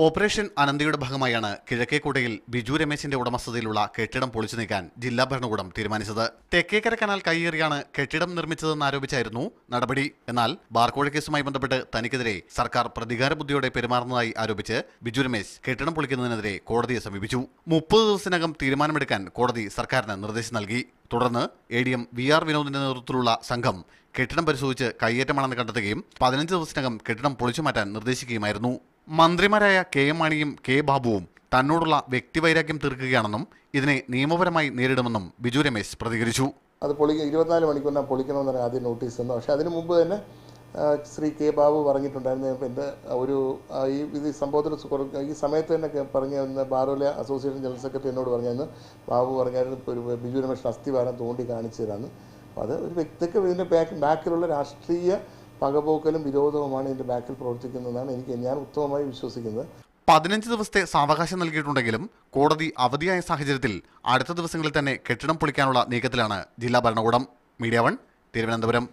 Operation അനന്തയുടെ ഭാഗമായാണ് കിഴക്കേക്കോട്ടയിൽ ബിജു രമേശിന്റെ ഉടമസ്ഥതയിലുള്ള കെട്ടിടം പൊളിച്ചു നീക്കാൻ ജില്ലാ ഭരണകൂടം തീരുമാനിച്ചത്. തെക്കേക്കര കനാൽ കൈയേറിയാണ് കെട്ടിടം നിർമ്മിച്ചതെന്നാരോപിച്ചായിരുന്നു നടപടി. എന്നാൽ ബാർക്കോഴ കേസുമായി ബന്ധപ്പെട്ട് തനിക്കെതിരെ സർക്കാർ പ്രതികാര ബുദ്ധിയോടെ പെരുമാറുന്നതായി ആരോപിച്ച് ബിജു രമേശ് കെട്ടിടം പൊളിക്കുന്നതിനെതിരെ കോടതിയെ സമീപിച്ചു. 30 ദിവസത്തിനകം തീരുമാനമെടുക്കാൻ കോടതി സർക്കാരിന് നിർദ്ദേശം നൽകി. തുടർന്ന് ADM VR വിനോദിന്റെ നേതൃത്വത്തിലുള്ള സംഘം കെട്ടിടം പരിശോധിച്ച് കൈയേറ്റമാണെന്ന് കണ്ടെത്തുകയും 15 ദിവസത്തിനകം കെട്ടിടം പൊളിച്ചു മാറ്റാൻ നിർദ്ദേശിക്കുകയുമായിരുന്നു. മന്ത്രിമാരായ KM മാണിയും K ബാബുവും തന്നോടുള്ള വ്യക്തിവൈരാഗ്യം തീർക്കുകയാണെന്നും ഇതിനെ നിയമപരമായി നേരിടുമെന്നും ബിജു രമേശ് പ്രതികരിച്ചു. അത് 24 മണിക്കൂറിനാണ് പൊളിക്കണമെന്നാണ് ആദ്യം നോട്ടീസ് തന്നു. പക്ഷേ അതിനു മുമ്പ് തന്നെ ശ്രീ K ബാബു പറഞ്ഞിട്ടുണ്ടായിരുന്നു. എൻ്റെ ഈ സംഭവത്തിൽ ഈ സമയത്ത് തന്നെ പറഞ്ഞ ബാർക്കോഴ അസോസിയേഷൻ ജനറൽ സെക്രട്ടറി എന്നോട് പറഞ്ഞതെന്ന് ബാബു പറഞ്ഞായിരുന്നു, ഒരു ബിജു രമേശ് അസ്ഥിവാരം തോണ്ടി കാണിച്ചു തരാമെന്ന്. അപ്പോൾ അത് ഒരു വ്യക്തിക്ക് ഇതിൻ്റെ ബാക്കിലുള്ള രാഷ്ട്രീയ പകപോക്കലും വിരോധവുമാണ് ഇതിൻ്റെ ബാക്കിൽ പ്രവർത്തിക്കുന്നതെന്നാണ് ഞാൻ ഉത്തമമായി വിശ്വസിക്കുന്നത്. 15 ദിവസത്തെ സാവകാശം നൽകിയിട്ടുണ്ടെങ്കിലും കോടതി അവധിയായ സാഹചര്യത്തിൽ അടുത്ത ദിവസങ്ങളിൽ തന്നെ കെട്ടിടം പൊളിക്കാനുള്ള നീക്കത്തിലാണ് ജില്ലാ ഭരണകൂടം. മീഡിയ 1 തിരുവനന്തപുരം.